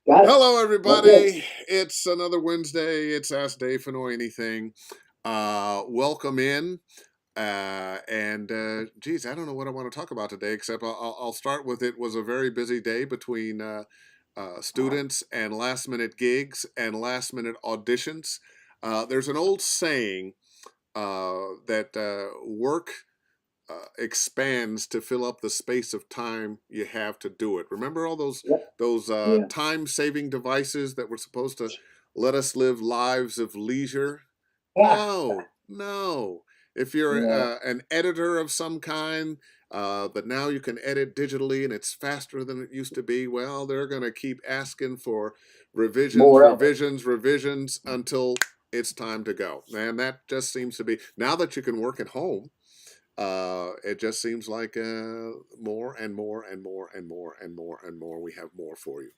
Got it. Hello, Okay. everybody. It's another Wednesday. It's Ask Dave Fennoy Anything. Welcome in. Geez, I don't know what I want to talk about today, except I'll start with it was a very busy day between students and last minute gigs and last minute auditions. There's an old saying that work expands to fill up the space of time you have to do it. Remember all those Yep. those Yeah. time saving devices that were supposed to let us live lives of leisure? Ah, No, no. If you're yeah. an editor of some kind, but now you can edit digitally and it's faster than it used to be, well, they're going to keep asking for revisions, More of it. revisions, revisions until it's time to go. And that just seems to be now that you can work at home, it just seems like more and more and more and more and more and more. We have more for you.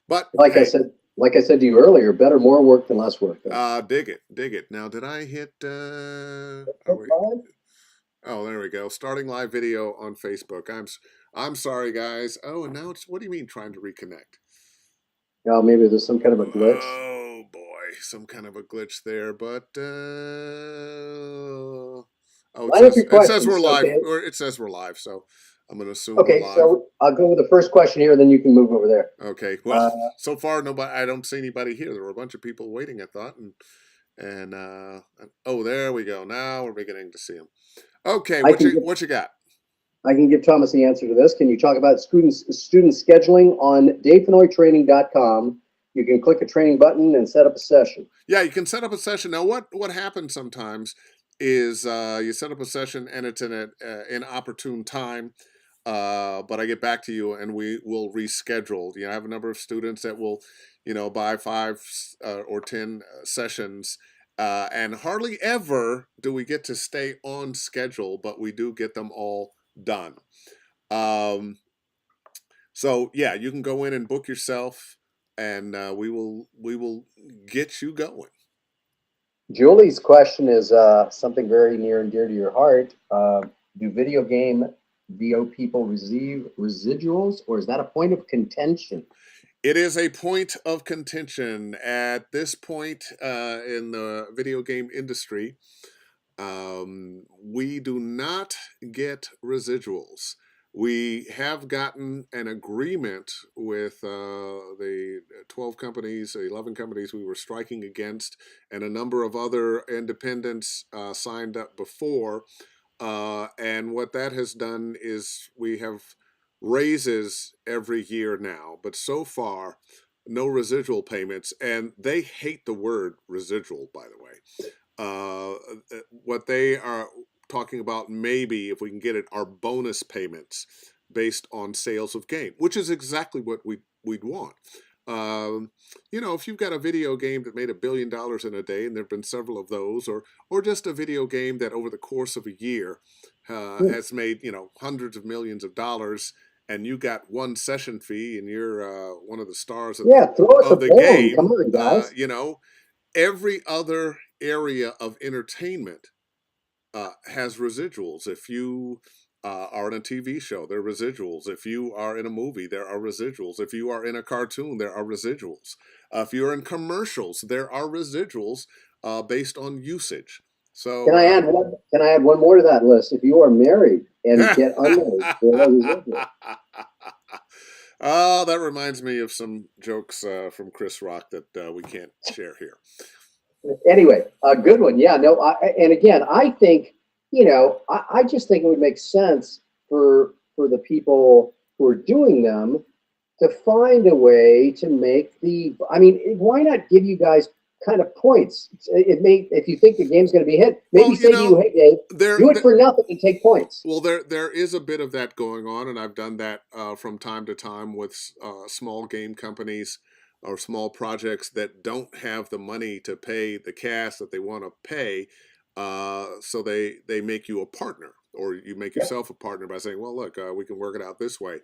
But Like I hey, said, like I said to you earlier, better more work than less work, though. dig it, dig it. Now, did I hit? Are we? Fine. Oh, there we go. Starting live video on Facebook. I'm sorry, guys. Oh, and now it's. What do you mean trying to reconnect? Maybe there's some kind of a glitch. Oh boy, some kind of a glitch there. But oh, it Line up says your it says we're questions, live, okay? or it says we're live. So I'm going to assume we're Okay, live. so I'll go with the first question here, then you can move over there. Okay. Well, Uh, so far nobody. I don't see anybody here. There were a bunch of people waiting. I thought, and oh, there we go. Now we're beginning to see them. Okay. I What can you give what you got? I can give Thomas the answer to this. Can you talk about student scheduling on davefenoytraining.com? You can click a training button and set up a session. Yeah, you can set up a session. Now, what happens sometimes is you set up a session and it's in an inopportune time. But I get back to you and we will reschedule. I have a number of students that will, buy five or 10 sessions. And hardly ever do we get to stay on schedule, but we do get them all done. Um, so yeah, you can go in and book yourself, and we will get you going. Julie's question is something very near and dear to your heart. Do video game VO people receive residuals, or is that a point of contention? It is a point of contention at this point in the video game industry. We do not get residuals. We have gotten an agreement with the 12 companies, 11 companies we were striking against, and a number of other independents signed up before. And what that has done is we have raises every year now, but so far, no residual payments. And they hate the word residual, by the way. What they are talking about, maybe if we can get it, are bonus payments based on sales of game, which is exactly what we'd want. If you've got a video game that made $1 billion in a day, and there have been several of those, or just a video game that over the course of a year Hmm. has made hundreds of millions of dollars, and you got one session fee, and you're one of the stars of the Yeah, throw us a of the bone. Come game, on, guys. every other area of entertainment has residuals. If you are in a TV show, there are residuals. If you are in a movie, there are residuals. If you are in a cartoon, there are residuals. If you're in commercials, there are residuals based on usage. So, Can I add one more to that list? If you are married and get unmarried, there are residuals. oh, that reminds me of some jokes from Chris Rock that we can't share here. Anyway, a good one. Yeah, no, and again, I think, I just think it would make sense for the people who are doing them to find a way to make I mean, why not give you guys kind of points? It may, if you think the game's going to be hit, maybe Well, say to you, hey, Dave, there, do it for nothing and take points. well, there is a bit of that going on, and I've done that from time to time with small game companies or small projects that don't have the money to pay the cast that they want to pay. So they make you a partner, or you make Yep. yourself a partner by saying, "Well, look, we can work it out this way,"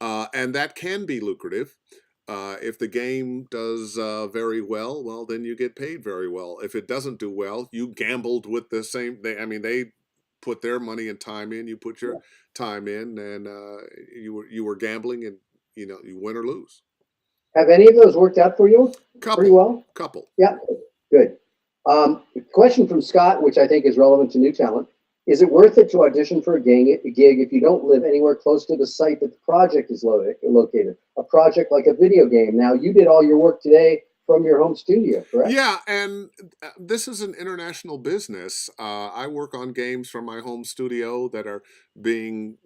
and that can be lucrative. If the game does very well, well, then you get paid very well. If it doesn't do well, you gambled with the same. They put their money and time in. You put your Yeah. time in, and you were gambling, and you win or lose. Have any of those worked out for you pretty Couple, well? couple. Yeah, good. Question from Scott, which I think is relevant to new talent. Is it worth it to audition for a gig if you don't live anywhere close to the site that the project is located? A project like a video game. Now, you did all your work today from your home studio, correct? Yeah, and this is an international business. I work on games from my home studio that are being,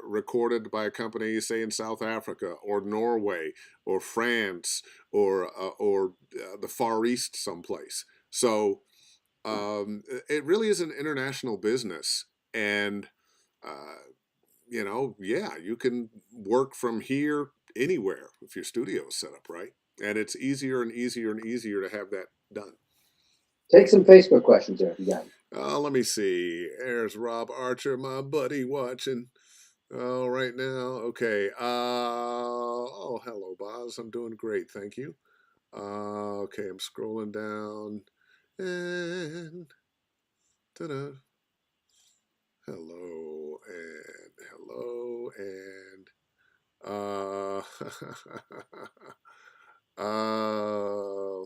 recorded by a company, say in South Africa or Norway or France or the Far East someplace. So it really is an international business, and uh, yeah, you can work from here anywhere if your studio is set up right, and it's easier and easier and easier to have that done. Take some Facebook questions there if you got them. Let me see. There's Rob Archer, my buddy, watching. Oh, right now. Okay. Oh, hello, Boz. I'm doing great, thank you. Okay, I'm scrolling down, and ta-da. Hello and hello and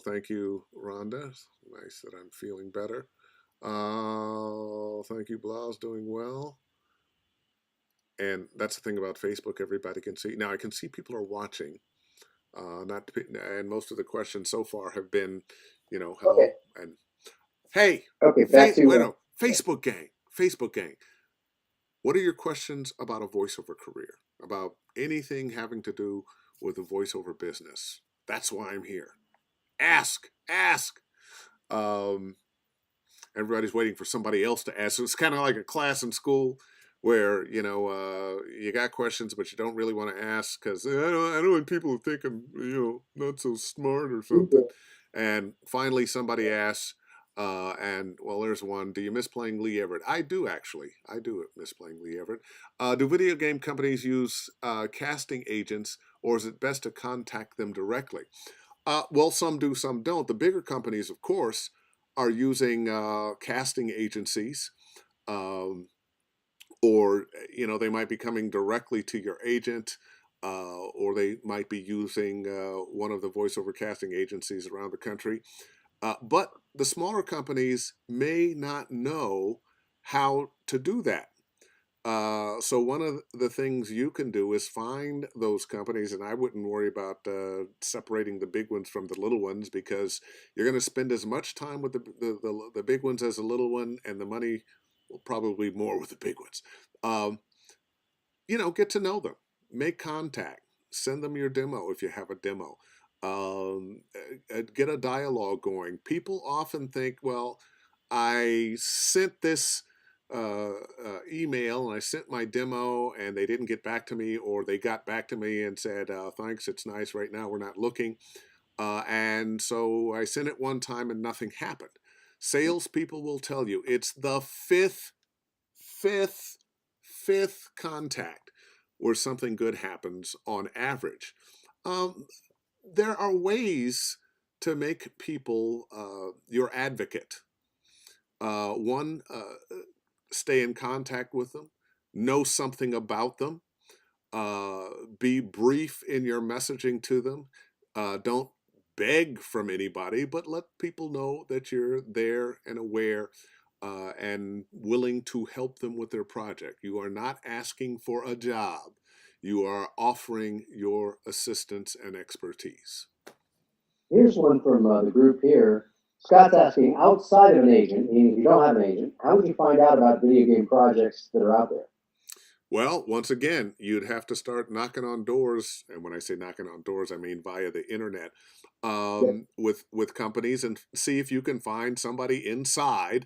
thank you, Rhonda. Nice that I'm feeling better. Thank you, Blah's doing well. And that's the thing about Facebook, everybody can see. Now I can see people are watching. Not and most of the questions so far have been, Okay. hello and hey, Okay. Back to wait, no, Facebook gang, Facebook gang. What are your questions about a voiceover career? About anything having to do with the voiceover business? That's why I'm here. Ask, ask. Um, Everybody's waiting for somebody else to ask. So it's kind of like a class in school where you got questions, but you don't really want to ask because I don't want people to think I'm not so smart or something. And finally, somebody asks, and well, there's one. Do you miss playing Lee Everett? I do actually. I do miss playing Lee Everett. Do video game companies use casting agents, or is it best to contact them directly? Well, some do, some don't. The bigger companies, of course, are using casting agencies, um, or they might be coming directly to your agent, or they might be using one of the voiceover casting agencies around the country. But the smaller companies may not know how to do that. So one of the things you can do is find those companies, and I wouldn't worry about separating the big ones from the little ones because you're going to spend as much time with the big ones as the little one, and the money will probably be more with the big ones. Um, get to know them, make contact, send them your demo if you have a demo. Get a dialogue going. People often think, well, I sent this email and I sent my demo and they didn't get back to me, or they got back to me and said, thanks, it's nice. Right now, we're not looking. And so I sent it one time and nothing happened. Salespeople will tell you it's the fifth, fifth contact where something good happens on average. Um, there are ways to make people your advocate. One, stay in contact with them, know something about them, uh, be brief in your messaging to them. Don't beg from anybody, but let people know that you're there and aware and willing to help them with their project. You are not asking for a job, you are offering your assistance and expertise. Here's one from the group here. Scott's asking, outside of an agent, meaning if you don't have an agent, how would you find out about video game projects that are out there? Well, once again, you'd have to start knocking on doors, and when I say knocking on doors, I mean via the internet, Yep. with companies, and see if you can find somebody inside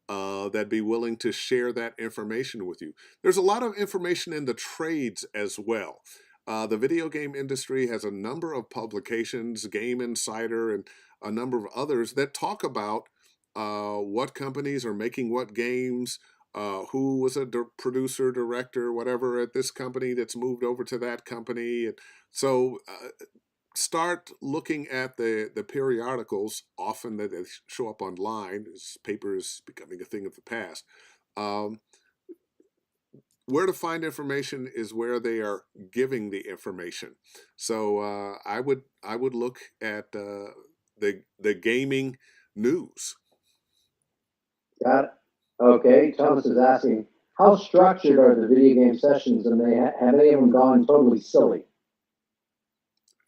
that'd be willing to share that information with you. There's a lot of information in the trades as well. The video game industry has a number of publications, Game Insider, and a number of others that talk about what companies are making what games, who was a producer, director, whatever at this company that's moved over to that company. And so start looking at the periodicals often that they show up online as paper is becoming a thing of the past. um, where to find information is where they are giving the information. So I would look at the gaming news. Got it. Okay, Thomas is asking, how structured are the video game sessions, and have any of them gone totally silly?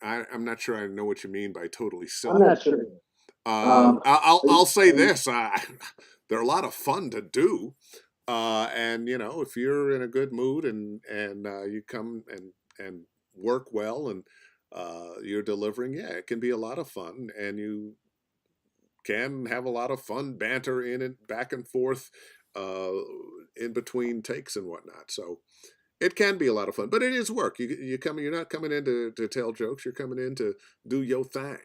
I'm not sure I know what you mean by totally I'm silly. not sure. Um, I'll say this: they're a lot of fun to do, and if you're in a good mood and you come and work well and you're delivering, yeah, it can be a lot of fun, and you can have a lot of fun banter in it, back and forth, uh, in between takes and whatnot. So it can be a lot of fun, but it is work. You're not coming in to tell jokes. You're coming in to do your thing.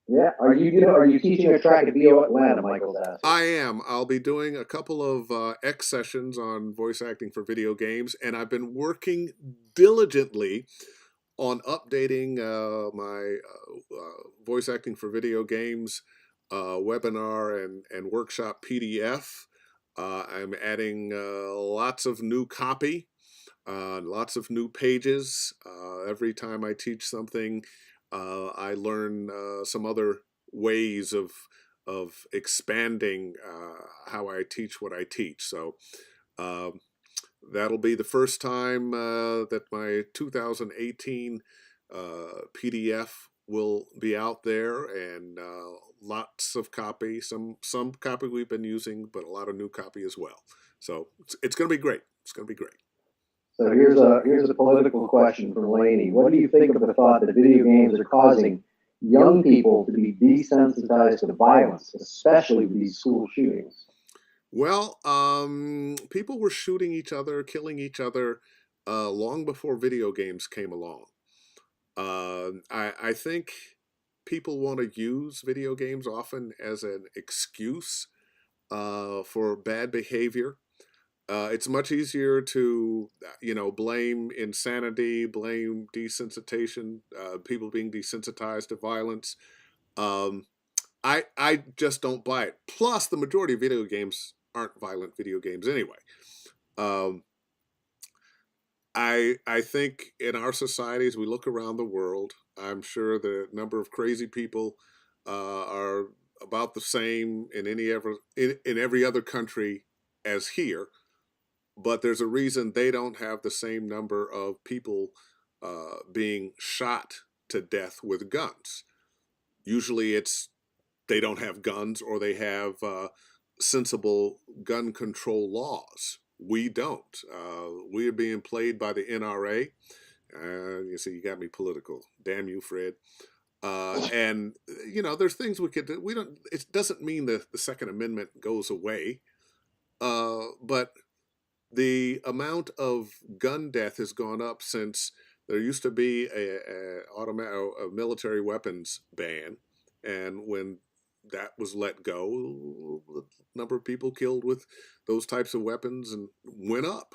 yeah, are you teaching a track at VO Atlanta? Michael's asking. I am. I'll be doing a couple of X sessions on voice acting for video games, and I've been working diligently on updating my voice acting for video games webinar and workshop PDF. I'm adding lots of new copy, lots of new pages. Every time I teach something, I learn some other ways of expanding how I teach what I teach. So um, that'll be the first time that my 2018 PDF will be out there, and lots of copy. Some copy we've been using, but a lot of new copy as well. So it's going to be great. It's going to be great. So here's a political question from Laney. What do you think of the thought that video games are causing young people to be desensitized to violence, especially with these school shootings? Well, people were shooting each other, killing each other long before video games came along. I think people want to use video games often as an excuse for bad behavior. It's much easier to, blame insanity, blame desensitization, people being desensitized to violence. Um, I just don't buy it. Plus, the majority of video games aren't violent video games anyway. Um, I think in our society, as we look around the world, I'm sure the number of crazy people are about the same in every other country as here. But there's a reason they don't have the same number of people being shot to death with guns. Usually, it's they don't have guns or they have sensible gun control laws. We don't. We are being played by the NRA. You see, you got me political. Damn you, Fred. And there's things we could do. We don't. It doesn't mean that the Second Amendment goes away, but the amount of gun death has gone up since there used to be a military weapons ban, and when that was let go, the number of people killed with those types of weapons and went up.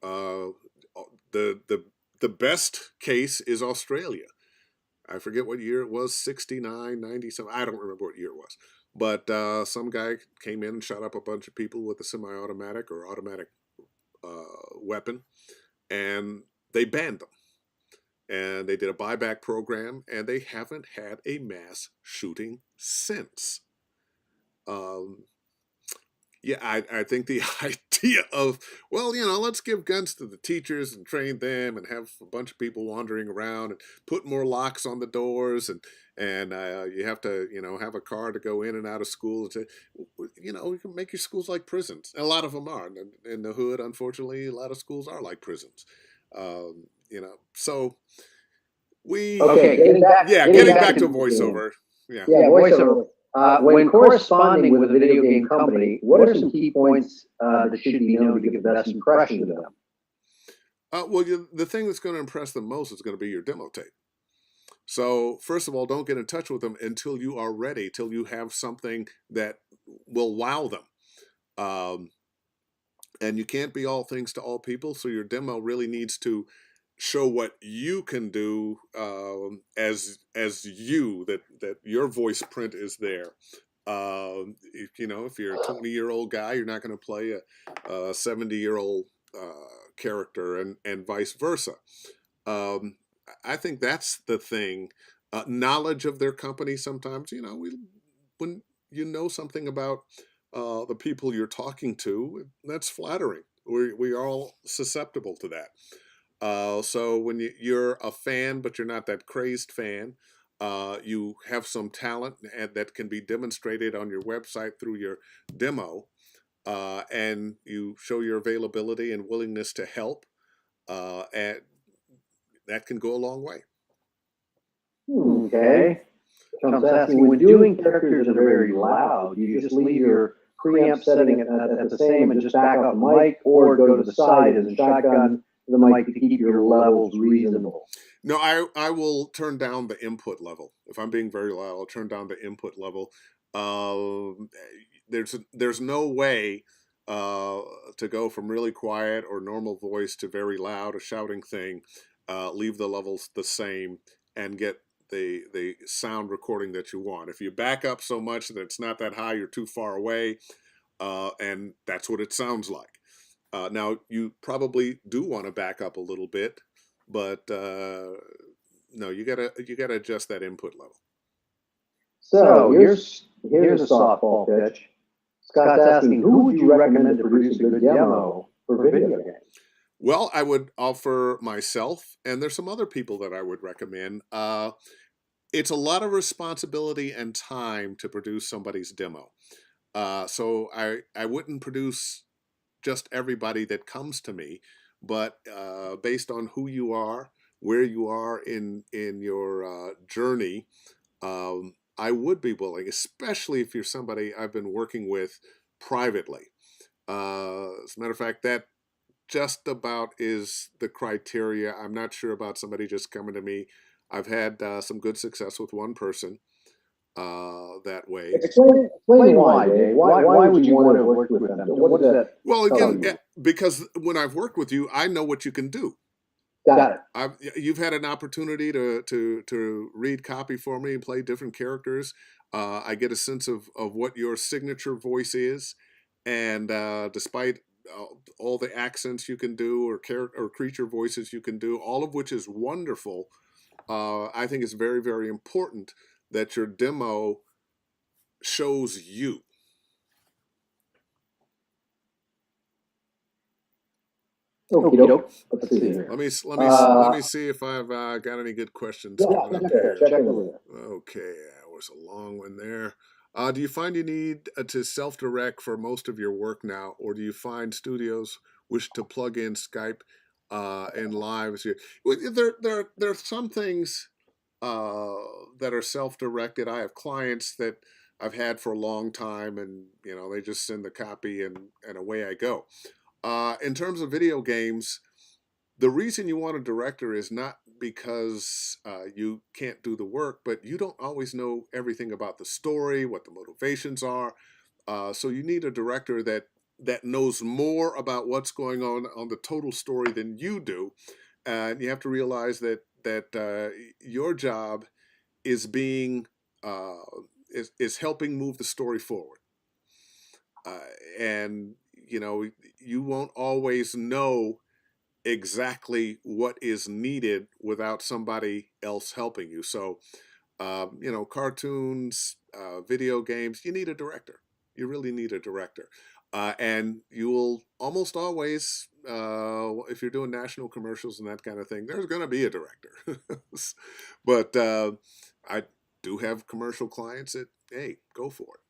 Uh, the best case is Australia. I forget what year it was, 69, 90 something. I don't remember what year it was. But some guy came in and shot up a bunch of people with a semi-automatic or automatic weapon, and they banned them. And they did a buyback program, and they haven't had a mass shooting since. Um, yeah, I think the idea of, well, let's give guns to the teachers and train them and have a bunch of people wandering around and put more locks on the doors, and you have to, have a car to go in and out of school. You can make your schools like prisons. And a lot of them are. In the hood, unfortunately, a lot of schools are like prisons. So Okay, getting back to voiceover. Yeah. Yeah, voiceover. When corresponding with a video game company, what are some key points that should be known to give the best impression to them? Well, the thing that's going to impress them most is going to be your demo tape. So, first of all, don't get in touch with them until you are ready, till you have something that will wow them. And you can't be all things to all people, so your demo really needs to show what you can do as you, that your voice print is there. If you're a 20-year-old guy, you're not going to play a 70-year-old character and vice versa. Um, I think that's the thing. Knowledge of their company sometimes, when you know something about the people you're talking to, that's flattering. We are all susceptible to that. So when you're a fan, but you're not that crazed fan, you have some talent that can be demonstrated on your website through your demo, and you show your availability and willingness to help, and that can go a long way. Okay. Trump's asking, when doing characters that are very loud, do you just leave your preamp setting at the same and just back off the mic, or go to the side and shotgun the mic to keep your levels reasonable? No, I will turn down the input level. If I'm being very loud, I'll turn down the input level. Uh, there's no way uh, to go from really quiet or normal voice to very loud, a shouting thing. Leave the levels the same and get the sound recording that you want. If you back up so much that it's not that high, you're too far away, and that's what it sounds like. Now you probably do want to back up a little bit, but no, you gotta adjust that input level. So here's a softball pitch. Scott's asking, who would you recommend to produce a good demo for video games? Well, I would offer myself, and there's some other people that I would recommend. It's a lot of responsibility and time to produce somebody's demo. So I wouldn't produce just everybody that comes to me, but based on who you are, where you are in your journey, I would be willing, especially if you're somebody I've been working with privately. As a matter of fact, that just about is the criteria. I'm not sure about somebody just coming to me. I've had some good success with one person that way. Explain why, Dave. Why would you want to work with them? What is that? Well, again, because when I've worked with you, I know what you can do. Got it. You've had an opportunity to read copy for me and play different characters. I get a sense of what your signature voice is, and despite all the accents you can do or creature voices you can do, all of which is wonderful. I think it's very, very important that your demo shows you. Okay, let's see here. Let me see if I've got any good questions coming up here. Check over there. Okay, that was a long one there. Do you find you need to self-direct for most of your work now, or do you find studios wish to plug in Skype and live? There are some things that are self-directed. I have clients that I've had for a long time, and they just send the copy and away I go. In terms of video games, the reason you want a director is not because you can't do the work, but you don't always know everything about the story, what the motivations are. So you need a director that knows more about what's going on the total story than you do, and you have to realize that your job is being is helping move the story forward, and you won't always know exactly what is needed without somebody else helping you. So, cartoons, video games, you need a director. You really need a director. And you will almost always, if you're doing national commercials and that kind of thing, there's going to be a director. But I do have commercial clients that, hey, go for it.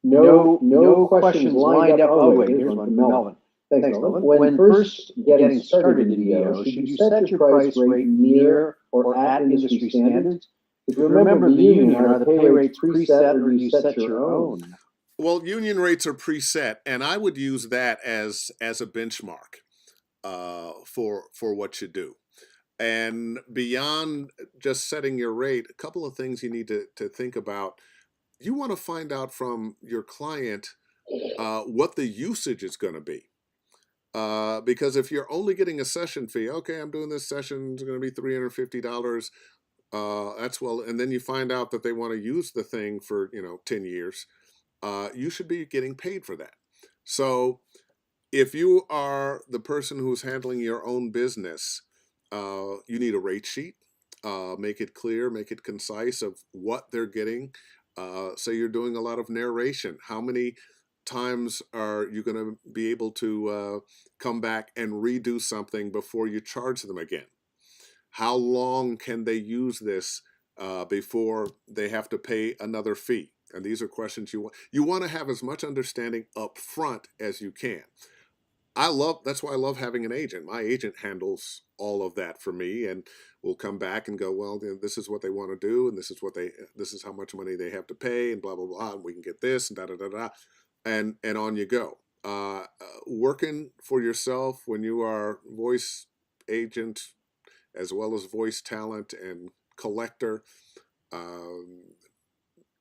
No questions lined up. Oh, wait, here's one from Melvin. Thanks, Melvin. When first getting started in DO, should you set your price rate near or at industry standards? If you remember the union, are the pay rates preset or do you set your own? Well, union rates are preset, and I would use that as a benchmark for what you do. And beyond just setting your rate, a couple of things you need to think about. You want to find out from your client what the usage is going to be. Because if you're only getting a session fee, okay, I'm doing this session, it's going to be $350. That's well, and then you find out that they want to use the thing for 10 years. You should be getting paid for that. So If you are the person who's handling your own business, you need a rate sheet. Make it clear, make it concise of what they're getting. Say you're doing a lot of narration. How many times are you going to be able to come back and redo something before you charge them again? How long can they use this before they have to pay another fee? And these are questions you want to have as much understanding up front as you can. That's why I love having an agent. My agent handles all of that for me and will come back and go, well, this is what they want to do, and this is how much money they have to pay, and blah blah blah, and we can get this and da da da da, and on you go. Working for yourself when you are voice agent as well as voice talent and collector, um,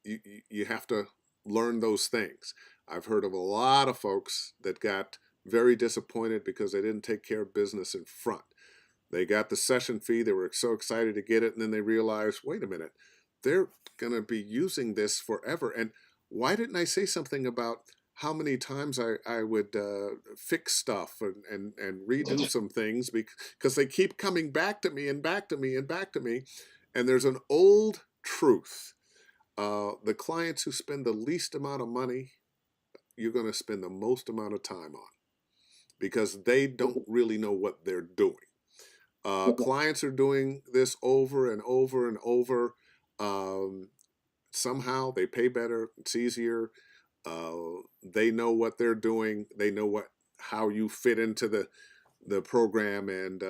you have to learn those things. I've heard of a lot of folks that got very disappointed because they didn't take care of business in front. They got the session fee, they were so excited to get it, and then they realized, wait a minute, they're going to be using this forever. And why didn't I say something about how many times I would fix stuff and redo some things because they keep coming back to me and back to me and back to me. And there's an old truth. The clients who spend the least amount of money, you're going to spend the most amount of time on because they don't really know what they're doing. Clients are doing this over and over and over. Somehow they pay better. It's easier. They know what they're doing. They know how you fit into the program, and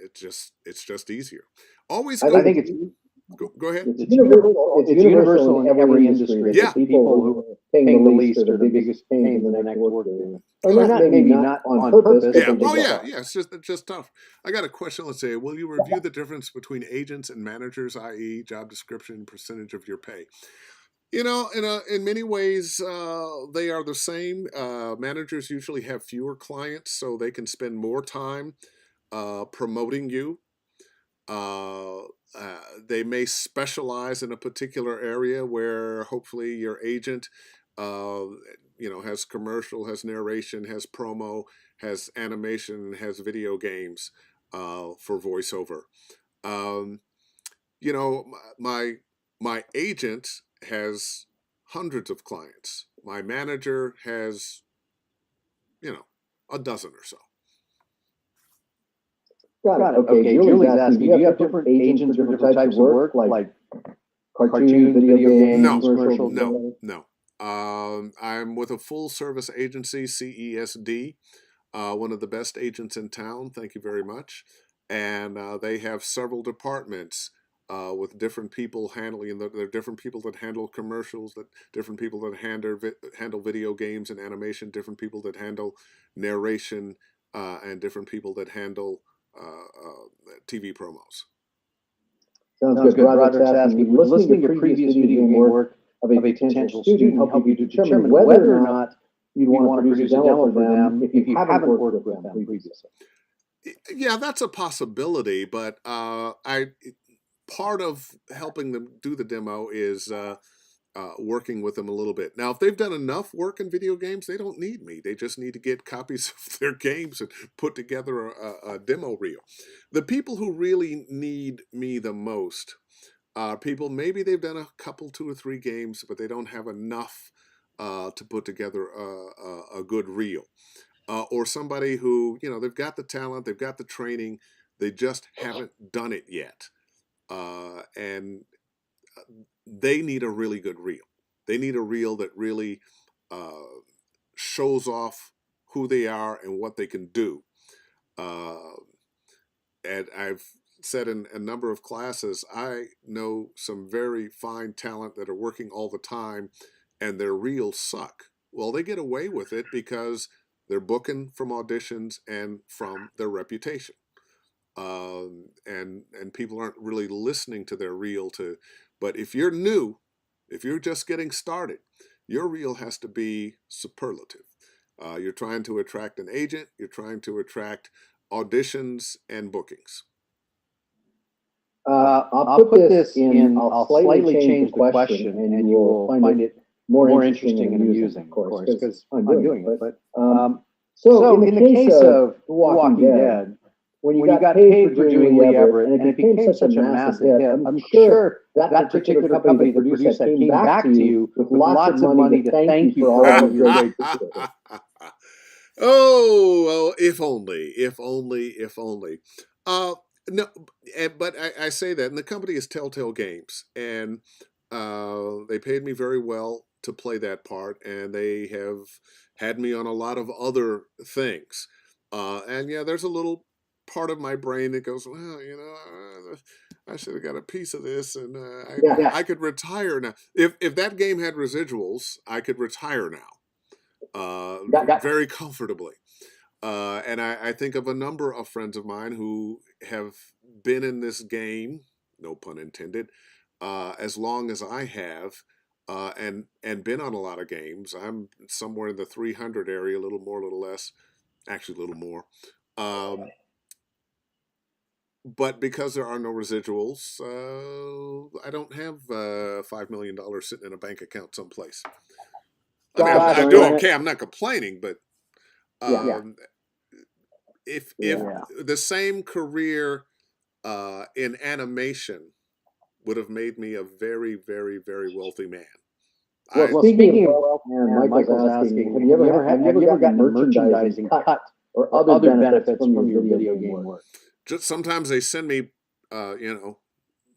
it's just easier. Always I go. think it's Go ahead. it's universal in every industry. Yeah. The people who are paying the least are the biggest pains in the neck working. Or maybe not on purpose. But Yeah. they Oh, just yeah. are. Yeah. It's just tough. I got a question. Let's say, will you review the difference between agents and managers, i.e., job description, percentage of your pay? In many ways, they are the same. Managers usually have fewer clients, so they can spend more time promoting you. Uh, they may specialize in a particular area where hopefully your agent, uh, has commercial, has narration, has promo, has animation, has video games for voiceover. Um, you know, my agent has hundreds of clients. My manager has, a dozen or so. Got it. Okay. Julie's asking, do you have different agents for different types of work, like cartoons, video games, No, commercials? no. I'm with a full service agency, CESD, one of the best agents in town. Thank you very much. And they have several departments with different people handling. There are different people that handle commercials, different people that handle video games and animation, different people that handle narration, and different people that handle TV promos. Sounds good. Roderick's asking, listening to previous video game work of a potential student help you to determine whether or not you'd want to produce a demo for them if you haven't worked with them previously. Yeah, that's a possibility, but part of helping them do the demo is working with them a little bit. Now, if they've done enough work in video games, they don't need me. They just need to get copies of their games and put together a demo reel. The people who really need me the most are people, maybe they've done a couple, 2 or 3 games, but they don't have enough to put together a good reel. Or somebody who, they've got the talent, they've got the training, they just haven't done it yet. And they need a really good reel. They need a reel that really shows off who they are and what they can do. And I've said in a number of classes, I know some very fine talent that are working all the time and their reels suck. Well, they get away with it because they're booking from auditions and from their reputation. And people aren't really listening to their reel but if you're new, if you're just getting started, your reel has to be superlative. You're trying to attract an agent, you're trying to attract auditions and bookings. I'll put this in, I'll slightly change the question, and you will find it more interesting and amusing, of course, because I'm doing it. But so in the case of The Walking Dead, when you got paid for doing Lee Everett, and it became such a massive hit, I'm sure that particular company that produced that came back to you with lots of money to thank you for all of your great work. Oh, well, if only, if only, if only. Uh, no, but I say that, and the company is Telltale Games, and they paid me very well to play that part, and they have had me on a lot of other things. And yeah, there's a little part of my brain that goes, well, I should have got a piece of this, and Yeah. I could retire now. If that game had residuals, I could retire now very comfortably. And I think of a number of friends of mine who have been in this game, no pun intended, as long as I have, and been on a lot of games. I'm somewhere in the 300 area, a little more, a little less, actually a little more. But because there are no residuals, I don't have $5 million sitting in a bank account someplace. I mean, I do okay. I'm not complaining, but if the same career in animation would have made me a very, very, very wealthy man. Well, speaking of wealth, Michael's asking, have you ever gotten a merchandising cut or other benefits from your video game work? Just sometimes they send me,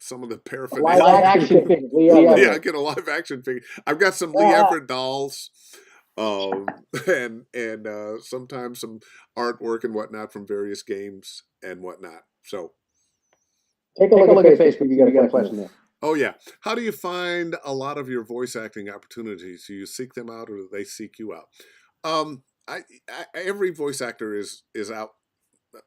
some of the paraphernalia. Live action figure. Yeah, I get a live action figure. I've got some Lee Everett dolls, and sometimes some artwork and whatnot from various games and whatnot. So take a look at Facebook. You got a question there. Oh yeah. How do you find a lot of your voice acting opportunities? Do you seek them out, or do they seek you out? Every voice actor is out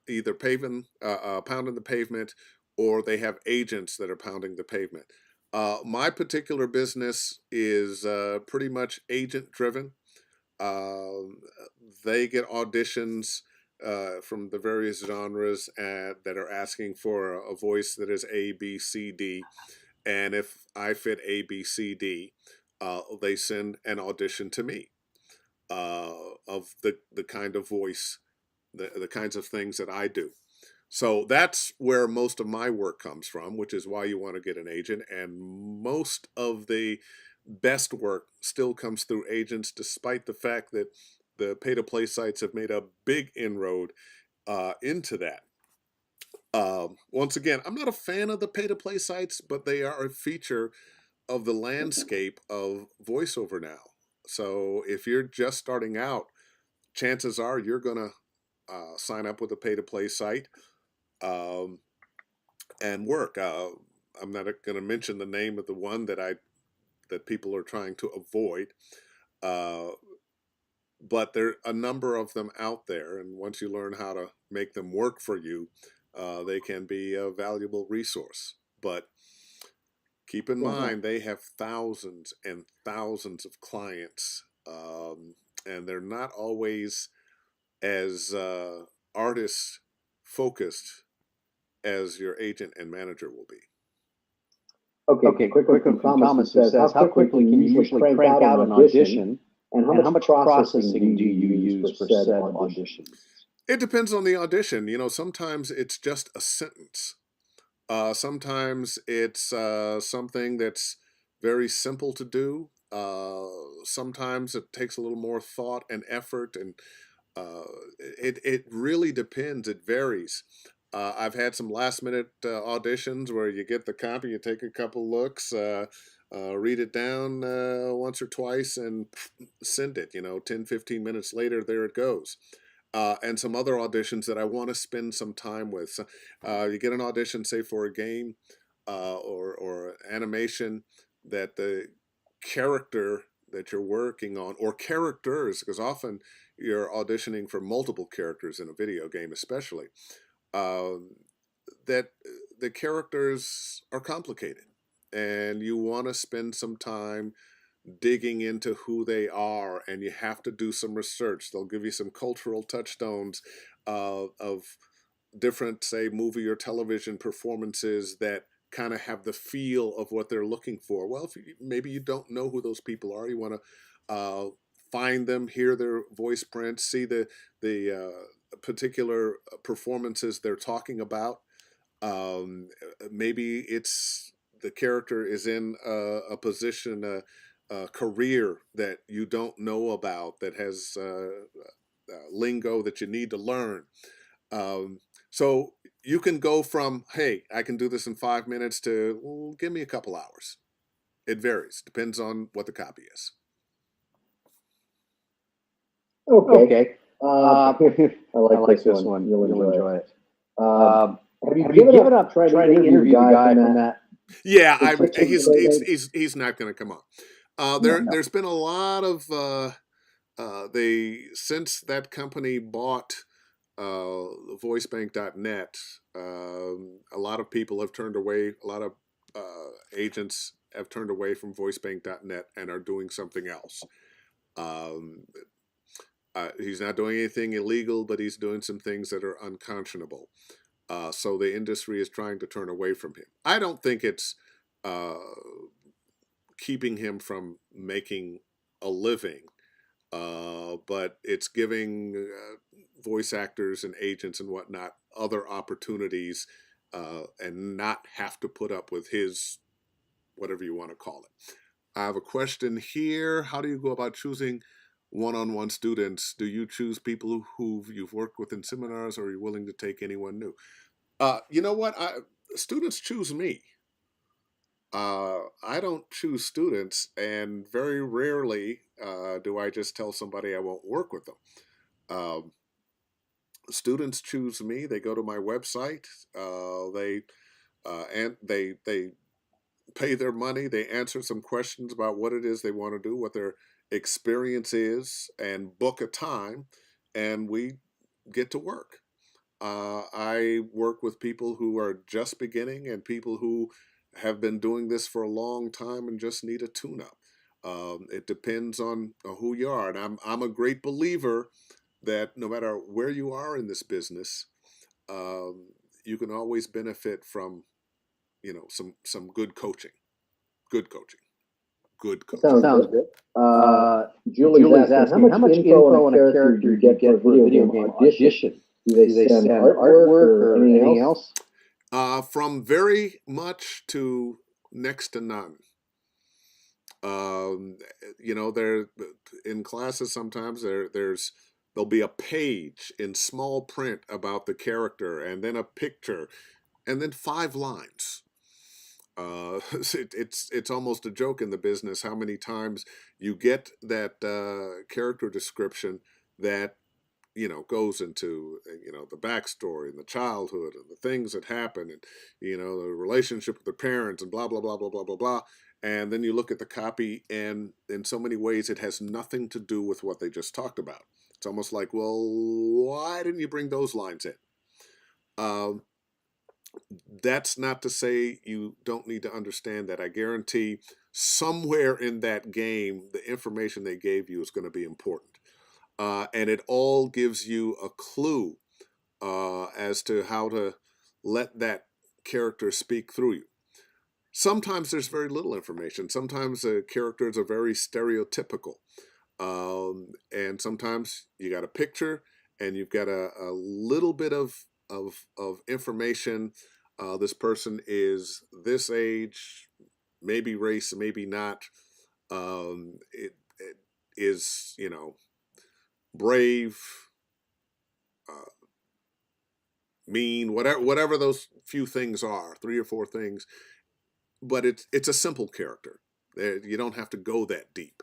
either pounding the pavement, or they have agents that are pounding the pavement. My particular business is pretty much agent driven. They get auditions from the various genres that are asking for a voice that is A, B, C, D. And if I fit A, B, C, D, they send an audition to me of the kind of voice, the kinds of things that I do. So that's where most of my work comes from, which is why you want to get an agent. And most of the best work still comes through agents, despite the fact that the pay-to-play sites have made a big inroad into that. Once again, I'm not a fan of the pay-to-play sites, but they are a feature of the landscape of voiceover now. So if you're just starting out, chances are you're going to sign up with a pay-to-play site and work. I'm not going to mention the name of the one that people are trying to avoid, but there are a number of them out there, and once you learn how to make them work for you, they can be a valuable resource. But keep in mind, they have thousands and thousands of clients, and they're not always as artist focused as your agent and manager will be. Okay, quick from Thomas says, how quickly can you usually crank out an audition, and how much processing do you use for said audition? It depends on the audition. Sometimes it's just a sentence. Sometimes it's something that's very simple to do. Sometimes it takes a little more thought and effort, and it really depends. It varies. I've had some last minute auditions where you get the copy, you take a couple looks, read it down once or twice, and send it. 10, 15 minutes later, there it goes. And some other auditions that I want to spend some time with. So, you get an audition, say, for a game or animation that the character that you're working on, or characters, because often you're auditioning for multiple characters in a video game, especially, that the characters are complicated, and you want to spend some time digging into who they are, and you have to do some research. They'll give you some cultural touchstones of different, say, movie or television performances that kind of have the feel of what they're looking for. Well, if maybe you don't know who those people are, you want to find them, hear their voice prints, see the particular performances they're talking about. Maybe it's the character is in a position, a career that you don't know about, that has lingo that you need to learn. So you can go from, hey, I can do this in 5 minutes to, well, give me a couple hours. It varies, depends on what the copy is. Okay. I I like like this this one. one. You'll You'll enjoy enjoy it. it. Have you Have you given up trying trying to interview the guy from that? Yeah, particular lately? he's not going to come on. No. There's been a lot of they since that company bought voicebank.net. A lot of people have turned away. A lot of agents have turned away from voicebank.net and are doing something else. Um, he's not doing anything illegal, but he's doing some things that are unconscionable. So the industry is trying to turn away from him. I don't think it's uh, keeping him from making a living, but it's giving voice actors and agents and whatnot other opportunities, and not have to put up with his whatever you want to call it. I have a question here. How do you go about choosing one-on-one students? Do you choose people who you've worked with in seminars, or are you willing to take anyone new? You know what? Students choose me. I don't choose students, and very rarely do I just tell somebody I won't work with them. Um, Students choose me. They go to my website. They pay their money. They answer some questions about what it is they want to do, what their experience is, and book a time, and we get to work. I work with people who are just beginning and people who have been doing this for a long time and just need a tune-up. It depends on who you are, and I'm a great believer that no matter where you are in this business, um, you can always benefit from some good coaching, good coaching, good coaching. Sounds good. Julie's Asking, asking, how much info on a character do you get for a video game audition? Do Do they send artwork or anything else? From very much to next to none. Um, there in classes sometimes there'll be a page in small print about the character, and then a picture, and then 5 lines. It's almost a joke in the business how many times you get that character description that goes into the backstory and the childhood and the things that happen, and the relationship with the parents, and blah blah blah blah blah blah blah. And then you look at the copy, and in so many ways it has nothing to do with what they just talked about. It's almost like, well, why didn't you bring those lines in? Um, that's not to say you don't need to understand that. I guarantee somewhere in that game, the information they gave you is going to be important. And it all gives you a clue as to how to let that character speak through you. Sometimes there's very little information. Sometimes the characters are very stereotypical. And sometimes you got a picture and you've got a little bit of information. This person is this age, maybe race, maybe not. It is, brave, uh, mean, whatever those few things are, 3 or 4 things. But it's a simple character. You don't have to go that deep.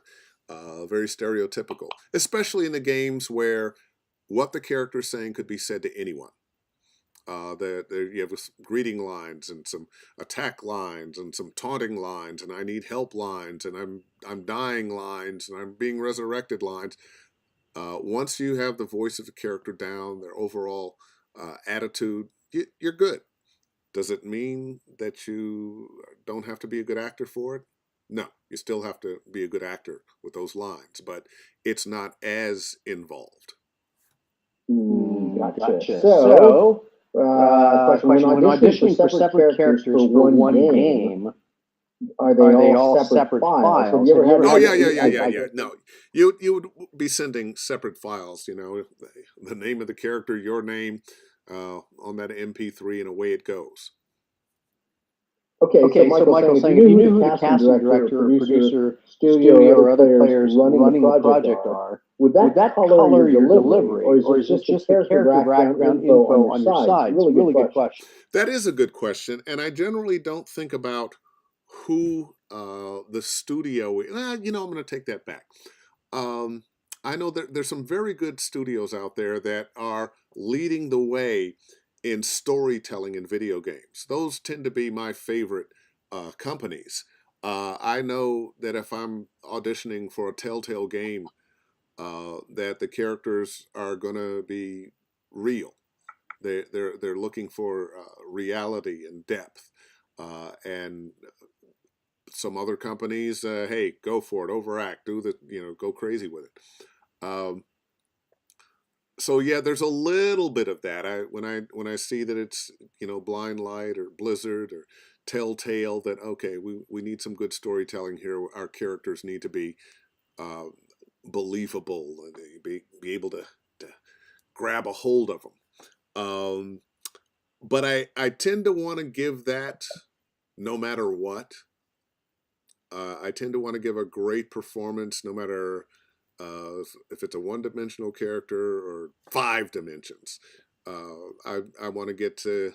Very stereotypical, especially in the games where what the character is saying could be said to anyone. You have greeting lines and some attack lines and some taunting lines, and I need help lines, and I'm dying lines, and I'm being resurrected lines. Once you have the voice of the character down, their overall attitude, you're good. Does it mean that you don't have to be a good actor for it? No, you still have to be a good actor with those lines, but it's not as involved. Gotcha. So, Question: When auditioning for separate characters for one game, are they all separate files? Have you ever had? Oh yeah. No, you would be sending separate files. You know, the name of the character, your name, on that MP3, and away it goes. Okay, so Michael, saying, if you knew who the casting director, or producer, studio, or other players running the project are, would that color your delivery, or is it just the character background info on your side? It's a really good question. That is a good question, and I generally don't think about who the studio. You know, I'm going to take that back. I know that there's some very good studios out there that are leading the way in storytelling in video games. Those tend to be my favorite companies. I know that if I'm auditioning for a Telltale game, that the characters are going to be real. They're looking for reality and depth, and some other companies, hey, go for it, overact, go crazy with it. So yeah, there's a little bit of that. When I see that it's Blind Light or Blizzard or Telltale, that okay, we need some good storytelling here. Our characters need to be believable, be able to grab a hold of them. But I tend to want to give that no matter what. I tend to want to give a great performance no matter if it's a one-dimensional character or 5 dimensions. I want to get to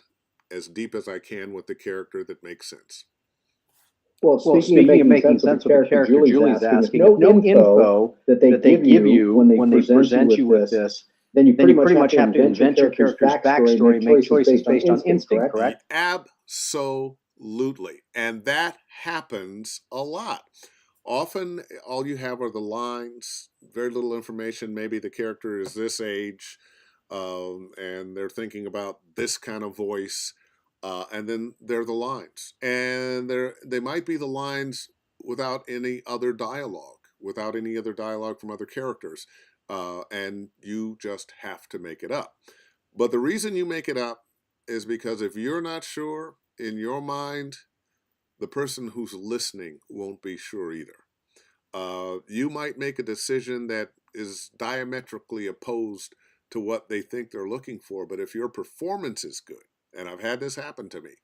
as deep as I can with the character that makes sense. Well, speaking of making sense with the character, Julie's asking, if no info that they give you when they present you with this, then you pretty much have to invent your character's backstory, make choices based on instinct, correct? Absolutely. And that happens a lot. Often, all you have are the lines, very little information. Maybe the character is this age, and they're thinking about this kind of voice, and then there are the lines. And they might be the lines without any other dialogue from other characters, and you just have to make it up. But the reason you make it up is because if you're not sure, in your mind, the person who's listening won't be sure either. You might make a decision that is diametrically opposed to what they think they're looking for, but if your performance is good, and I've had this happen to me,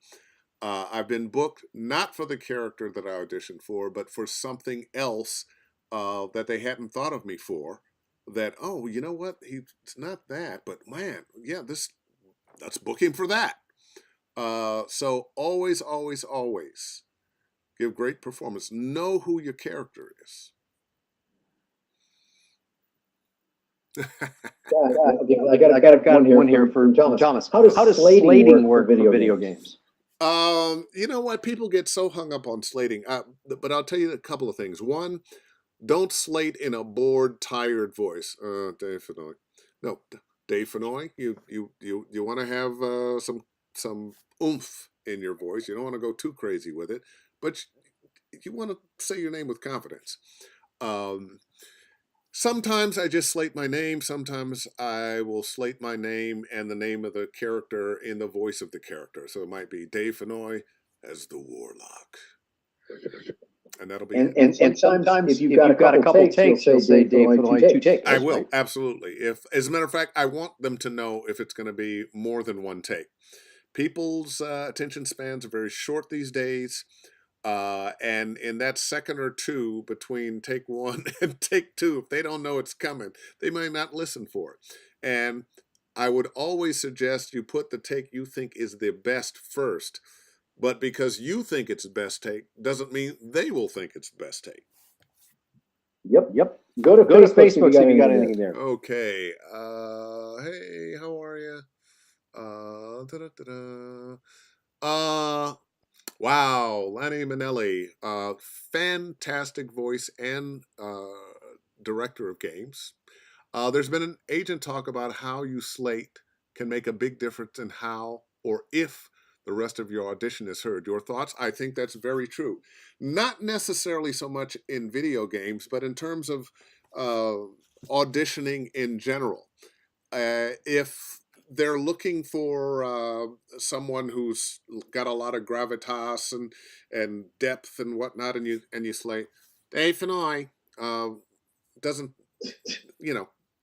I've been booked not for the character that I auditioned for, but for something else that they hadn't thought of me for. That, oh, you know what? It's not that, but man, yeah, let's book him for that. So always, always, always give great performance. Know who your character is. I got one here for Thomas. How does slating work for video games? You know what? People get so hung up on slating, but I'll tell you a couple of things. One, don't slate in a bored, tired voice. Dave Fennoy. No, Dave Fennoy. You want to have some oomph in your voice. You don't want to go too crazy with it, but you want to say your name with confidence. Sometimes I just slate my name. Sometimes I will slate my name and the name of the character in the voice of the character. So it might be Dave Fennoy as the Warlock. And that'll be and sometimes if you've got a couple takes, you'll say Dave Fennoy 2 takes. I will, absolutely. As a matter of fact, I want them to know if it's going to be more than 1 take. People's attention spans are very short these days. And in that second or two between take 1 and take 2, if they don't know it's coming, they might not listen for it. And I would always suggest you put the take you think is the best first. But because you think it's the best take doesn't mean they will think it's the best take. Yep. Go to Facebook if you got anything there. Okay. Hey, how are you? Wow, Lanny Manelli, fantastic voice and director of games. There's been an agent talk about how you slate can make a big difference in how or if the rest of your audition is heard. Your thoughts? I think that's very true. Not necessarily so much in video games, but in terms of auditioning in general. If they're looking for someone who's got a lot of gravitas and depth and whatnot, and you slate Dave Fennoy, doesn't,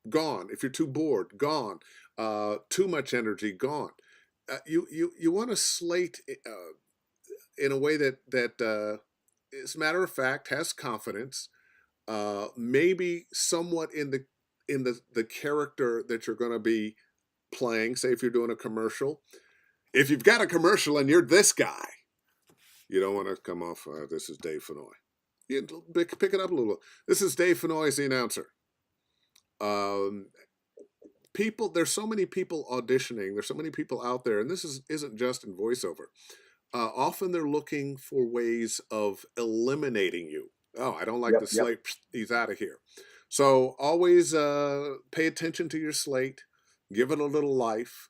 gone. If you're too bored, gone. Too much energy, gone. You want to slate in a way that as a matter of fact has confidence, maybe somewhat in the character that you're going to be playing. Say if you're doing a commercial, if you've got a commercial and you're this guy, you don't want to come off. This is Dave Fennoy. You pick it up a little. This is Dave Fennoy as the announcer. There's so many people auditioning. There's so many people out there, and isn't just in voiceover. Often they're looking for ways of eliminating you. Oh, I don't like the slate. He's out of here. So always pay attention to your slate. Give it a little life.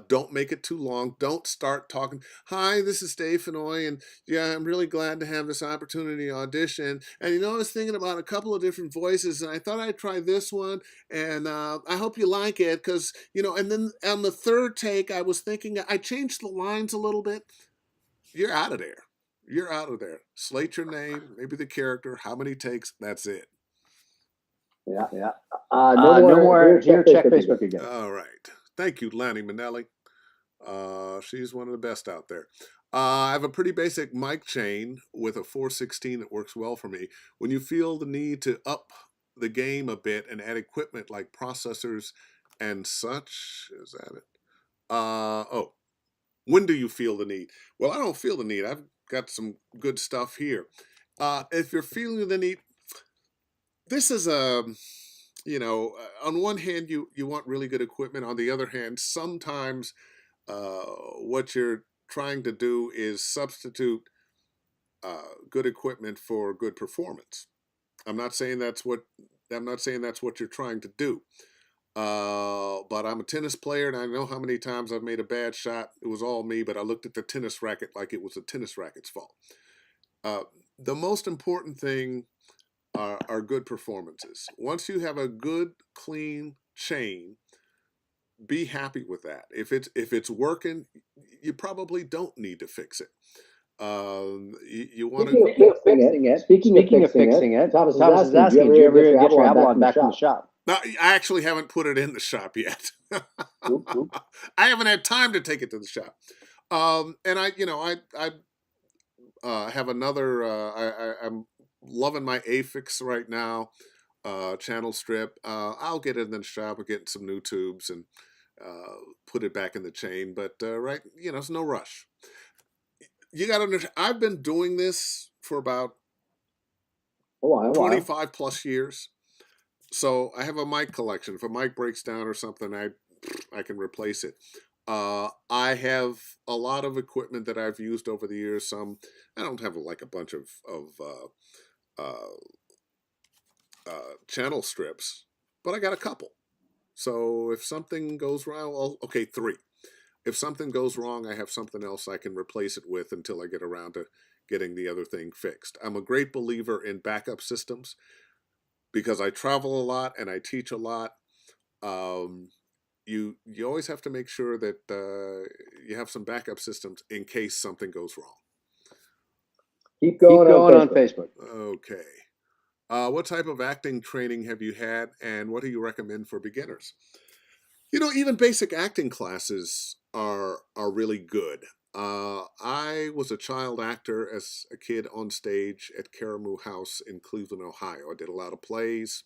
Don't make it too long. Don't start talking. Hi, this is Dave Fennoy, and yeah, I'm really glad to have this opportunity to audition. And I was thinking about a couple of different voices, and I thought I'd try this one, and I hope you like it, because And then on the third take, I was thinking I changed the lines a little bit. You're out of there. You're out of there. Slate your name, maybe the character, how many takes. That's it. Yeah. No more. Here, check Facebook again. All right. Thank you, Lanny Manelli. She's one of the best out there. I have a pretty basic mic chain with a 416 that works well for me. When you feel the need to up the game a bit and add equipment like processors and such, is that it? When do you feel the need? Well, I don't feel the need. I've got some good stuff here. If you're feeling the need, this is on one hand, you want really good equipment. On the other hand, sometimes what you're trying to do is substitute good equipment for good performance. I'm not saying that's what you're trying to do. But I'm a tennis player, and I know how many times I've made a bad shot. It was all me, but I looked at the tennis racket like it was the tennis racket's fault. The most important thing are good performances. Once you have a good, clean chain, be happy with that. If it's working, you probably don't need to fix it. You want to. Speaking of fixing it, Thomas is asking, do you ever get your Avalon back in the shop? No, I actually haven't put it in the shop yet. I haven't had time to take it to the shop. And I have another. I'm loving my AFIX right now. Channel strip. I'll get it in the shop. We're getting some new tubes and put it back in the chain. But right, it's no rush. You got to understand. I've been doing this for about 25 plus years. So I have a mic collection. If a mic breaks down or something, I can replace it. I have a lot of equipment that I've used over the years. I don't have like a bunch of channel strips, but I got a couple. So if something goes wrong, well, okay, 3. If something goes wrong, I have something else I can replace it with until I get around to getting the other thing fixed. I'm a great believer in backup systems because I travel a lot and I teach a lot. You always have to make sure that you have some backup systems in case something goes wrong. Keep going on Facebook. Okay. What type of acting training have you had, and what do you recommend for beginners? Even basic acting classes are really good. I was a child actor as a kid on stage at Caramoo House in Cleveland, Ohio. I did a lot of plays,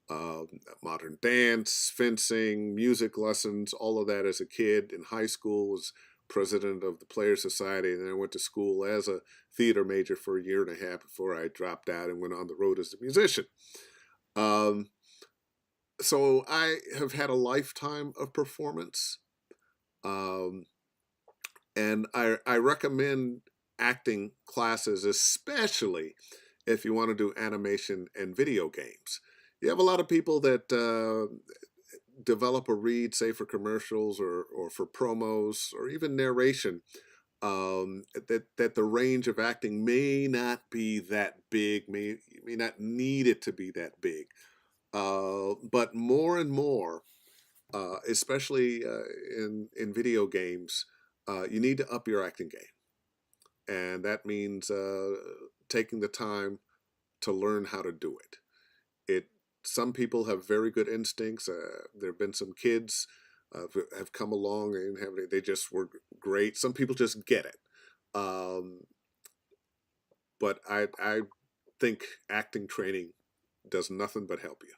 modern dance, fencing, music lessons, all of that as a kid. In high school, was president of the Players Society, and then I went to school as a theater major for a year and a half before I dropped out and went on the road as a musician. So I have had a lifetime of performance, and I recommend acting classes, especially if you want to do animation and video games. You have a lot of people that develop a read, say for commercials or for promos or even narration, that the range of acting may not be that big, may not need it to be that big. But more and more, especially in video games. You need to up your acting game, and that means taking the time to learn how to do it. Some people have very good instincts. There have been some kids who have come along and they just were great. Some people just get it. But I think acting training does nothing but help you.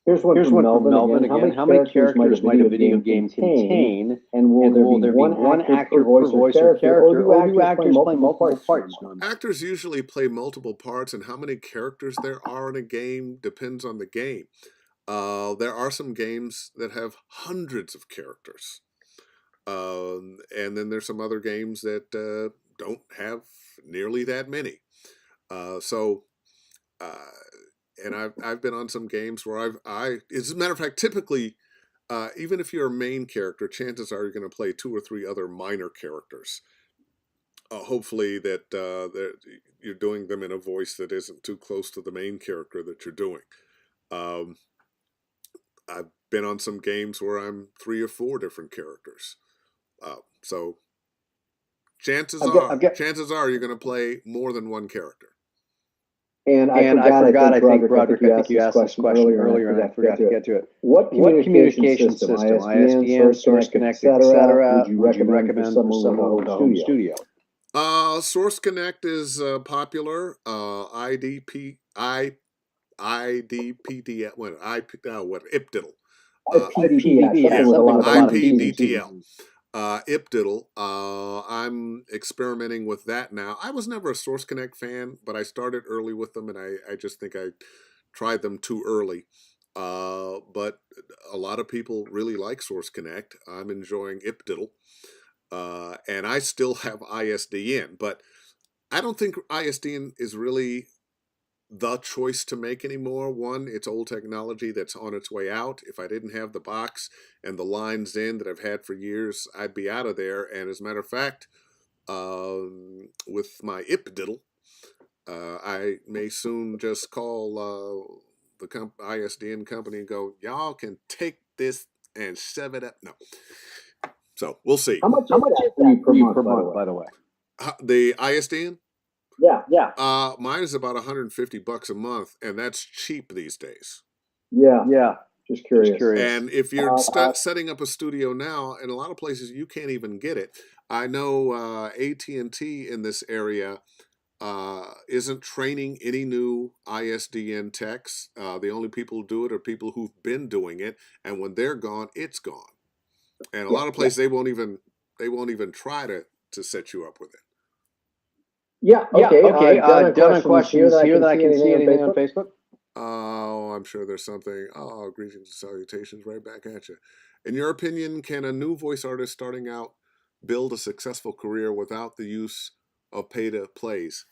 Here's one from Melvin again. How many characters might a video game contain? And will there be one actor per voice or character? Or do actors play multiple parts? Actors usually play multiple parts, and how many characters there are in a game depends on the game. There are some games that have hundreds of characters. And then there's some other games that don't have nearly that many. And I've been on some games where as a matter of fact, typically, even if you're a main character, chances are you're going to play 2 or 3 other minor characters. Hopefully that you're doing them in a voice that isn't too close to the main character that you're doing. I've been on some games where I'm 3 or 4 different characters. So chances are you're going to play more than one character. And I forgot, I think, Broderick, you asked this question earlier, and I forgot to get to it. What communication system, ISDN, Source Connect, etc., would you recommend for someone with a home studio? Source Connect is popular. IPDL, IPDL. IPDTL. IPDL. I'm experimenting with that now. I was never a Source Connect fan, but I started early with them, and I just think I tried them too early. But a lot of people really like Source Connect. I'm enjoying IPDL. And I still have ISDN, but I don't think ISDN is really the choice to make anymore. One, it's old technology that's on its way out. If I didn't have the box and the lines in that I've had for years, I'd be out of there. And as a matter of fact, with my IPDL, I may soon just call the ISDN company and go, y'all can take this and shove it up. No. So we'll see. How much is that per month, by the way? The ISDN? Yeah. Mine is about $150 a month, and that's cheap these days. Yeah. Just curious. And if you're setting up a studio now, in a lot of places you can't even get it. I know AT&T in this area isn't training any new ISDN techs. The only people who do it are people who've been doing it, and when they're gone, it's gone. And a lot of places they won't even try to set you up with it. Yeah. Okay. Done questions here that I can see anything on Facebook. Oh, I'm sure there's something. Oh, greetings and salutations right back at you. In your opinion, can a new voice artist starting out build a successful career without the use of pay-to-plays?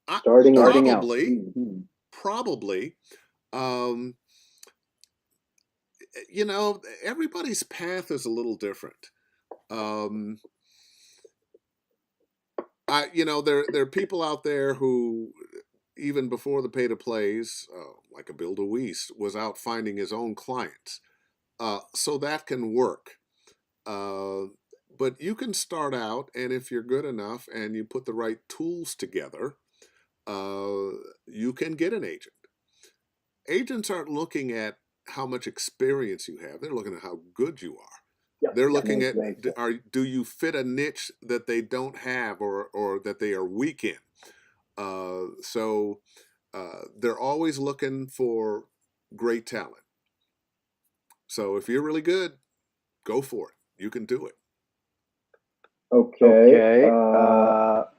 Starting out. Probably. Everybody's path is a little different. There are people out there who, even before the pay-to-plays, like a Bill DeWeese, was out finding his own clients. So that can work. But you can start out, and if you're good enough and you put the right tools together, you can get an agent. Agents aren't looking at how much experience you have. They're looking at how good you are. Yep, they're looking at do you fit a niche that they don't have or that they are weak in. So they're always looking for great talent. So if you're really good, go for it. You can do it. Okay.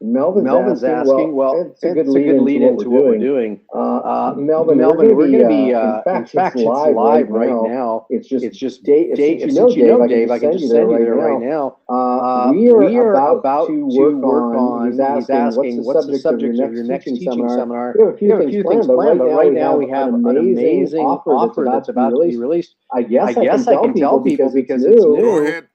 Melvin's asking. Well, it's a good lead into what we're doing. Melvin, we're going to be. In fact, it's live right now. It's just Dave. Since you know Dave, I can just send you there right now. We are about to work on. He's asking, what's the subject of your next teaching seminar? We have a few things planned, but right now we have an amazing offer that's about to be released. I guess I can tell people because it's new. Go ahead.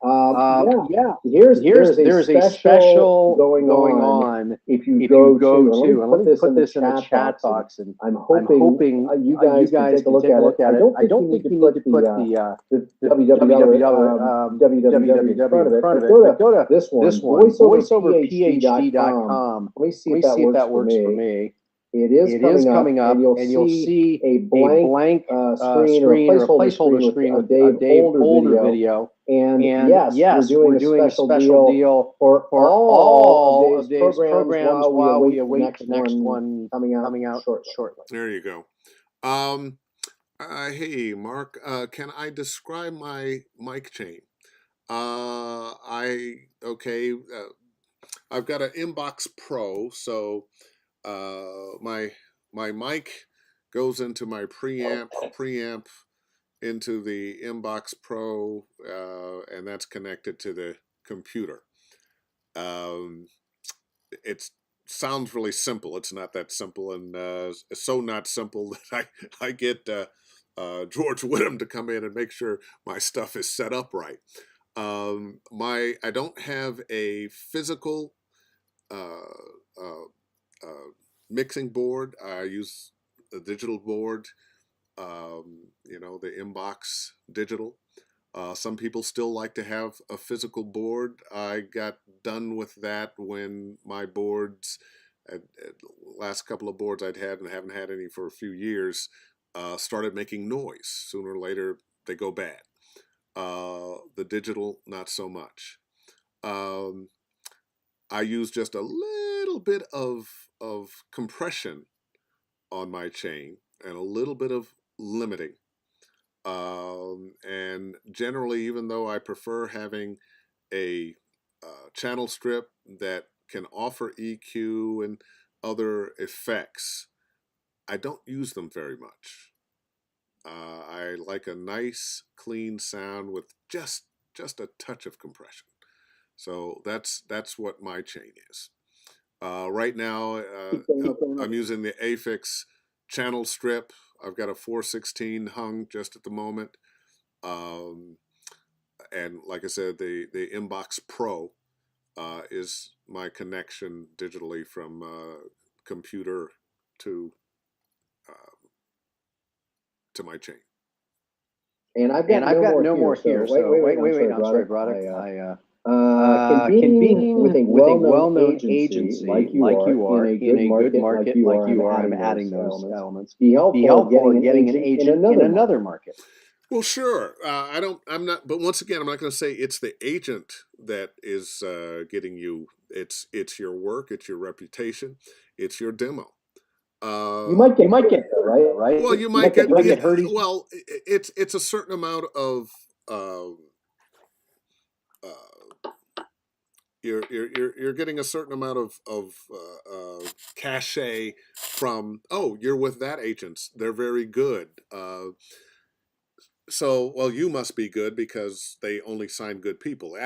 There's a special going on if you go to. Let me put this in the chat box and I'm hoping you guys can take a look at it. I don't think you need to put the www in front of it, but go to this one, voiceoverphd.com. Let me see if that works for me. It is coming up, and you'll see a blank screen or a placeholder screen with Dave older video. And yes, we're doing a special deal for all of Dave's programs while we await the next one coming out shortly. There you go. Hey, Mark, can I describe my mic chain? I've got an Inbox Pro, so my mic goes into my preamp into the Inbox Pro, and that's connected to the computer. It sounds really simple. It's not that simple, and it's so not simple that I get George Whittam to come in and make sure my stuff is set up right. I don't have a physical mixing board. I use a digital board, the Inbox digital. Some people still like to have a physical board. I got done with that when my boards, last couple of boards I'd had and haven't had any for a few years, started making noise. Sooner or later, they go bad. The digital, not so much. I use just a little bit of compression on my chain and a little bit of limiting. And generally, even though I prefer having a channel strip that can offer EQ and other effects, I don't use them very much. I like a nice, clean sound with just a touch of compression. So that's what my chain is. Right now, I'm using the Afix channel strip. I've got a 416 hung just at the moment. And like I said, the Inbox Pro is my connection digitally from computer to my chain. And I've got no more here. So wait, I'm sorry, Broderick. Convening with a well-known agency like you are in a good market like you are, I'm adding those elements. Be helpful in getting an agent in another market. Well, sure. I'm not. But once again, I'm not going to say it's the agent that is getting you. It's your work. It's your reputation. It's your demo. You might get that, right? Well, you might get hurt. Well, it's a certain amount of. You're getting a certain amount of cachet from, you're with that agents. They're very good. So, well, you must be good because they only sign good people.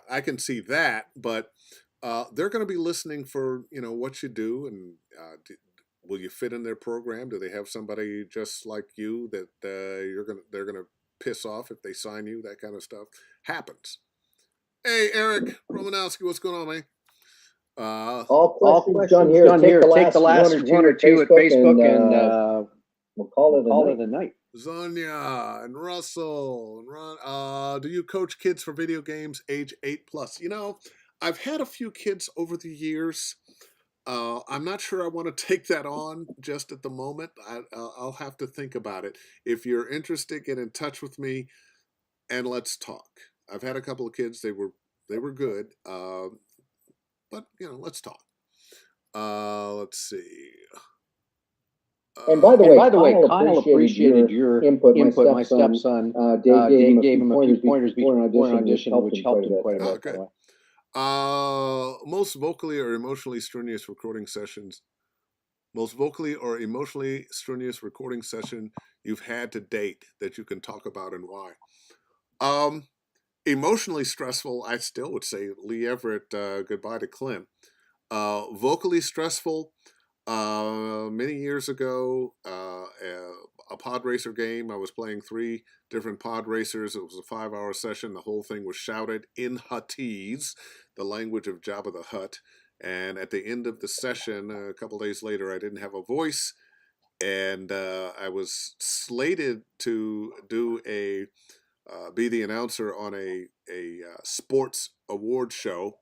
I can see that, but they're going to be listening for what you do, and will you fit in their program? Do they have somebody just like you that they're gonna piss off if they sign you? That kind of stuff happens. Hey, Eric Romanowski, what's going on, man? All questions done here. Take the last one or two at Facebook, and we'll call it a night. Zonia and Russell and Ron. Do you coach kids for video games age 8+? I've had a few kids over the years. I'm not sure I want to take that on just at the moment. I'll have to think about it. If you're interested, get in touch with me and let's talk. I've had a couple of kids. They were good, but let's talk. Let's see. And by the way, Kyle appreciated your input. My stepson, Dave gave him a few pointers before an audition, which helped him quite a bit. Most vocally or emotionally strenuous recording sessions. Most vocally or emotionally strenuous recording session you've had to date that you can talk about and why. Emotionally stressful, I still would say Lee Everett, Goodbye to Clint. Vocally stressful, many years ago, a pod racer game. I was playing 3 different pod racers. It was a 5-hour session. The whole thing was shouted in Huttese, the language of Jabba the Hutt. And at the end of the session, a couple days later, I didn't have a voice. and I was slated to do be the announcer on a sports award show.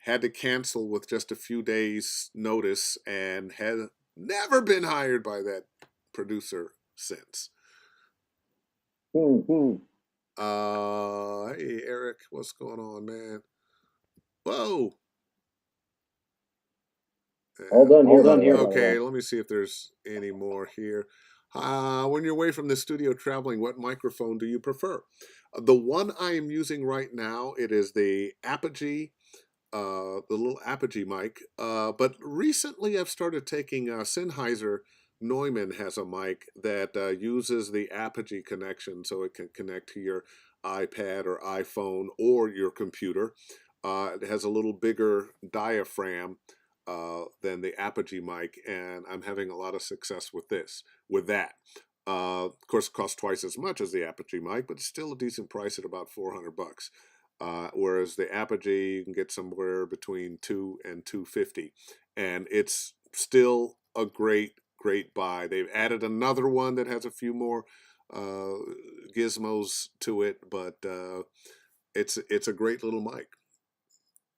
Had to cancel with just a few days' notice, and had never been hired by that producer since. Hmm. Hey Eric, what's going on, man? Whoa. All done here. Okay, let me see if there's any more here. When you're away from the studio traveling, what microphone do you prefer? The one I am using right now, it is the Apogee, the little Apogee mic. But recently I've started taking Sennheiser. Neumann has a mic that uses the Apogee connection, so it can connect to your iPad or iPhone or your computer. It has a little bigger diaphragm than the Apogee mic, and I'm having a lot of success with that. Of course, it costs twice as much as the Apogee mic, but it's still a decent price at about $400. Whereas the Apogee you can get somewhere between $200 and $250, and it's still a great buy. They've added another one that has a few more gizmos to it, but it's a great little mic.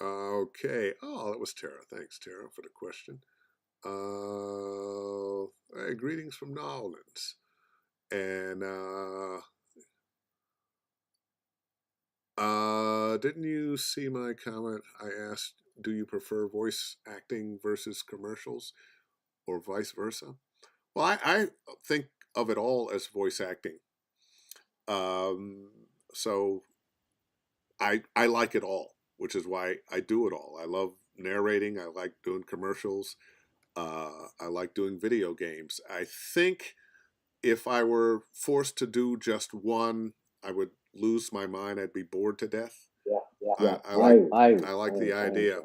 Okay. Oh, that was Tara. Thanks, Tara, for the question. Hey, greetings from New Orleans. And didn't you see my comment? I asked, do you prefer voice acting versus commercials, or vice versa? Well, I think of it all as voice acting. So I like it all, which is why I do it all. I love narrating. I like doing commercials. I like doing video games. I think if I were forced to do just one, I would lose my mind. I'd be bored to death. Yeah. I like the idea.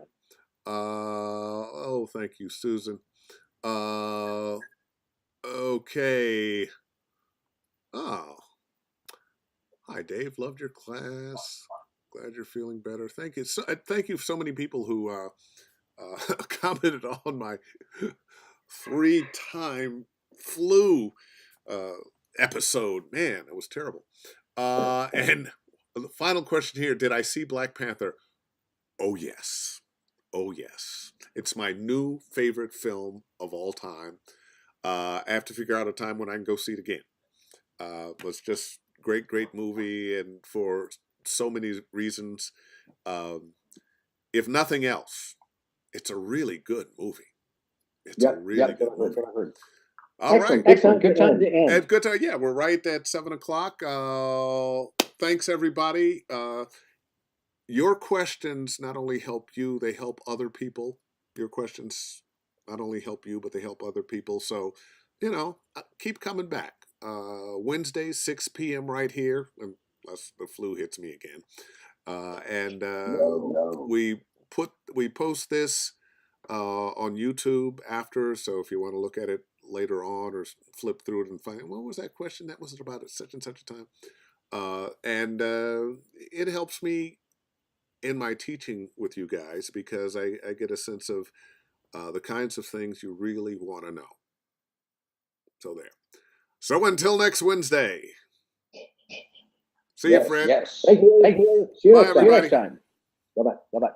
Oh, thank you, Susan. Okay. Oh, hi, Dave. Loved your class. Glad you're feeling better. Thank you. Thank you so many people who commented on my 3-time flu episode. Man, it was terrible. And the final question here: did I see Black Panther? Oh yes, oh yes. It's my new favorite film of all time. I have to figure out a time when I can go see it again. It was just great movie, and for so many reasons. If nothing else, it's a really good movie. It's a really good movie. All right. Excellent. Good time to end. Good time. Yeah, we're right at 7:00. Thanks, everybody. Your questions not only help you, they help other people. Your questions not only help you, but they help other people. So, keep coming back. Wednesdays, 6 p.m. right here, unless the flu hits me again. No. We post this on YouTube after, so if you want to look at it later on or flip through it and find what was that question that was about at such and such a time, and it helps me in my teaching with you guys, because I get a sense of the kinds of things you really want to know. So there. So until next Wednesday. See you, Fred. Yes. Thank you. See you next time. Bye, everybody. Bye-bye.